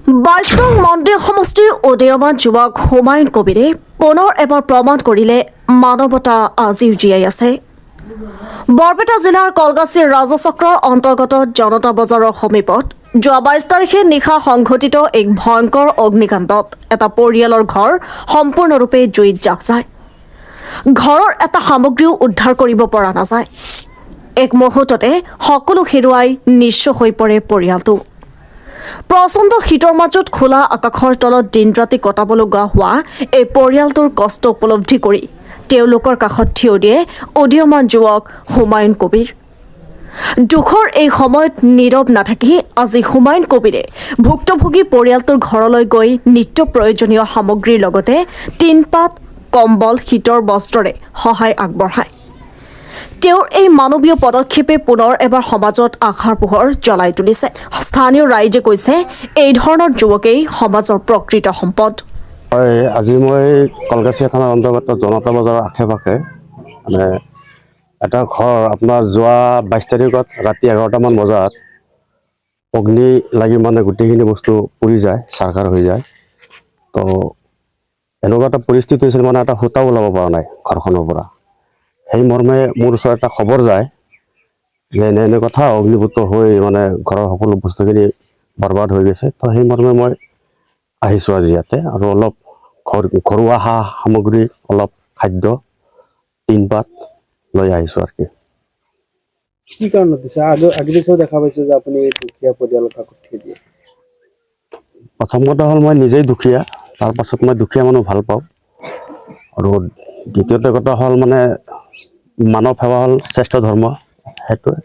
22 নং মন্দিৰ সমষ্টিৰ উদীয়মান যুৱক হুমায়ুন কবিৰে পুনৰ এবাৰ প্ৰমাণ কৰিলে মানৱতা আজিও জীয়াই আছে। বৰপেটা জিলাৰ কলগাছিৰ ৰাজচক্ৰৰ অন্তৰ্গত জনতা বজাৰৰ সমীপত যোৱা 22 তাৰিখে নিশা সংঘটিত এক ভয়ংকৰ অগ্নিকাণ্ডত এটা পৰিয়ালৰ ঘৰ সম্পূৰ্ণৰূপে জুইত জাপ যায়। ঘৰৰ এটা সামগ্ৰীও উদ্ধাৰ কৰিব পৰা নাযায়। এক মুহূৰ্ততে সকলো হেৰুৱাই নিঃস্ব হৈ পৰে পৰিয়ালটো। প্ৰচণ্ড শীতৰ মাজত খোলা আকাশৰ তলত দিন ৰাতি কটাবলগা হোৱা এই পৰিয়ালটোৰ কষ্ট উপলব্ধি কৰি তেওঁলোকৰ কাষত থিয় দিয়ে উদীয়মান যুৱক হুমায়ুন কবিৰ। দুখৰ এই সময়ত নীৰৱ নাথাকি আজি হুমায়ুন কবিৰে ভুক্তভোগী পৰিয়ালটোৰ ঘৰলৈ গৈ নিত্য প্ৰয়োজনীয় সামগ্ৰীৰ লগতে টিনপাত, কম্বল, শীতৰ বস্ত্ৰৰে সহায় আগবঢ়ায়। তেওঁৰ এই মানৱীয় পদক্ষেপে পুনৰ এবাৰ সমাজত আশাৰ পোহৰ জ্বলাই তুলিছে। স্থানীয় ৰাইজে কৈছে, এই ধৰণৰ যুৱকেই সমাজৰ প্ৰকৃত সম্পদ। হয়, আজি মই কলগাছি থানাৰ অন্তৰ্গত জনতা বজাৰৰ আশে পাশে মানে এটা ঘৰ আপোনাৰ যোৱা 22 তাৰিখত ৰাতি 11টামান বজাত অগ্নি লাগি মানে গোটেইখিনি বস্তু পুৰি যায়, চাৰখাৰ হৈ যায়। তো এনেকুৱা এটা পৰিস্থিতি হৈছিল, মানে এটা সূতা ওলাব পৰা নাই ঘৰখনৰ পৰা। সেই মৰ্মে মোৰ ওচৰত এটা খবৰ যায় যে এনে কথা অগ্নিপুত্ৰ হৈ মানে ঘৰৰ সকলো বস্তুখিনি বৰবাদ হৈ গৈছে। তো সেই মৰ্মে মই আহিছোঁ আজি ইয়াতে, আৰু অলপ ঘৰুৱা সা সামগ্ৰী, অলপ খাদ্য, টিনপাত লৈ আহিছোঁ আৰু কি কাৰণত দিছে? আগেও দেখা পাইছোঁ যে আপুনি দুখীয়া পৰিয়ালৰ কাষত থিয় দিয়ে। প্ৰথম কথা হ'ল মই নিজেই দুখীয়া, তাৰ পাছত মই দুখীয়া মানুহ ভাল পাওঁ। আৰু দ্বিতীয়তে কথা হ'ল মানে মানৱ সেৱা হ'ল শ্ৰেষ্ঠ ধৰ্ম, সেইটোৱে।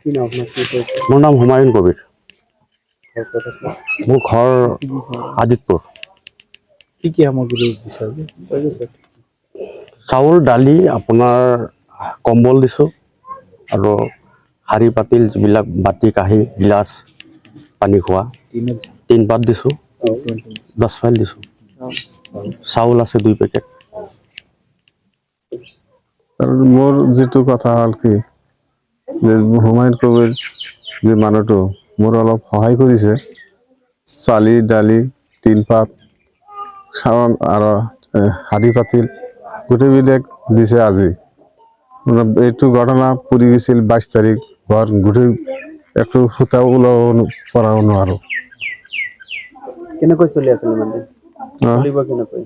কি নাম আপোনাৰ? মোৰ নাম হুমায়ুন কবিৰ। মোৰ ঘৰ আদিতপুৰ। কি সামগ্ৰী দিছে? চাউল, দালি, আপোনাৰ কম্বল দিছোঁ, আৰু শাৰী পাতিল যিবিলাক বাতি, কাঁহী, গিলাচ, পানী খোৱা, টিনপাত দিছোঁ, 10 ফাইল দিছোঁ, চাউল আছে 2 পেকেট। মোৰ যিটো কথা হ'ল কি যে হুমায়ুন কবিৰ যে মানুহটো মোৰ অলপ সহায় কৰিছে, চালি, দালি, টিনপাত, চাউল আৰু হাঁড়ি পাতিল গোটেইবিলাক দিছে। আজি এইটো ঘটনা পুৰি গৈছিল 22 তাৰিখ, ঘৰ গোটেই একো সূতা ওলাব পৰাও নোৱাৰোঁ। কেনেকৈ চলি আছিল মানে? চলিব কেনেকৈ?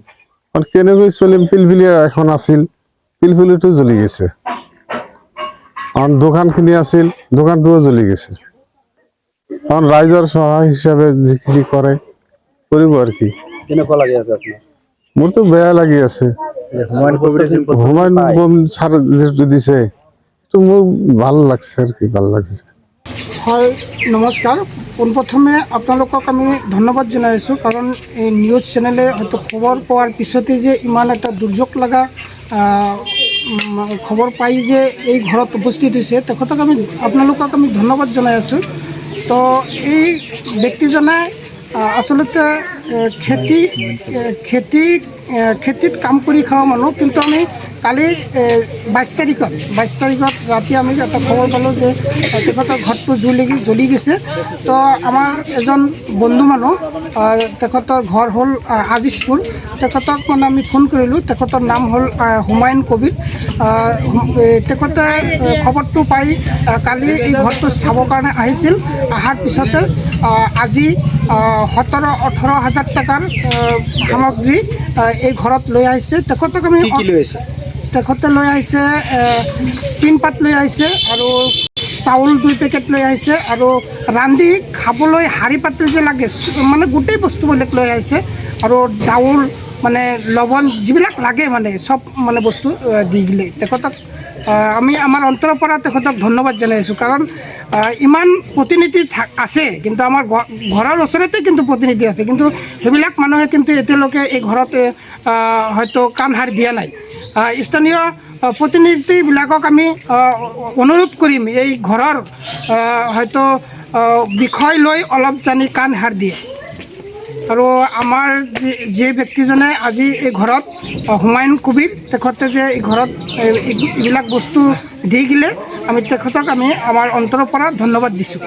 কেনেকৈ চলিম? পিলপিলি এখন আছিল, পিলপিলিটো জ্বলি গৈছে। দোকানখিনি আছিল, দোকানটোও জ্বলি গৈছে। ৰাইজৰ সহায় হিচাপে যিখিনি কৰে কৰিব আৰু কি। কেনেকুৱা লাগি আছে আপোনাৰ? মোৰতো বেয়া লাগি আছে। হুমায়ুন কবিৰ ছাৰ যিটো দিছে সেইটো মোৰ ভাল লাগছে আৰু কি, ভাল লাগিছে। হয়, নমস্কাৰ। পোনপ্ৰথমে আপোনালোকক আমি ধন্যবাদ জনাইছোঁ, কাৰণ এই নিউজ চেনেলে হয়তো খবৰ পোৱাৰ পিছতে যে ইমান এটা দুৰ্যোগ লগা খবৰ পাই যে এই ঘৰত উপস্থিত হৈছে, আপোনালোকক আমি ধন্যবাদ জনাই আছোঁ। তো এই ব্যক্তিজনে আচলতে খেতিত কাম কৰি খোৱা মানুহ, কিন্তু আমি কালি 22 তাৰিখত ৰাতি আমি এটা খবৰ পালোঁ যে তেখেতৰ ঘৰটো জ্বলি গৈছে। তো আমাৰ এজন বন্ধু মানুহ, তেখেতৰ ঘৰ হ'ল আজিজপুৰ, তেখেতক মানে আমি ফোন কৰিলোঁ। তেখেতৰ নাম হ'ল হুমায়ুন কবিৰ। তেখেতে খবৰটো পাই কালি এই ঘৰটো চাবৰ কাৰণে আহিছিল। অহাৰ পিছতে আজি 17-18 হাজাৰ টকাৰ সামগ্ৰী এই ঘৰত লৈ আহিছে। তেখেতক আমি তেখেতে লৈ আহিছে টিনপাত লৈ আহিছে, আৰু চাউল 2 পেকেট লৈ আহিছে, আৰু ৰান্ধি খাবলৈ হাঁড়ি পাতিল যে লাগে মানে গোটেই বস্তুবিলাক লৈ আহিছে, আৰু দাউল মানে লৱণ যিবিলাক লাগে মানে চব মানে বস্তু দি দিলে। তেখেতক আমি আমাৰ অন্তৰৰ পৰা তেখেতক ধন্যবাদ জনাইছোঁ, কাৰণ ইমান প্ৰতিনিধি আছে, কিন্তু আমাৰ ঘৰৰ ওচৰতে কিন্তু প্ৰতিনিধি আছে, কিন্তু সেইবিলাক মানুহে কিন্তু এতিয়ালৈকে এই ঘৰতে হয়তো কাণ সাৰ দিয়া নাই। স্থানীয় প্ৰতিনিধিবিলাকক আমি অনুৰোধ কৰিম, এই ঘৰৰ হয়তো বিষয় লৈ অলপ জানি কাণ সাৰ দিয়ে। আৰু আমাৰ যি ব্যক্তিজনে আজি এই ঘৰত হুমায়ুন কবিৰ, তেখেতে যে এই ঘৰত এইবিলাক বস্তু দি গ'লে, আমি তেখেতক আমাৰ অন্তৰৰ পৰা ধন্যবাদ দিছোঁ।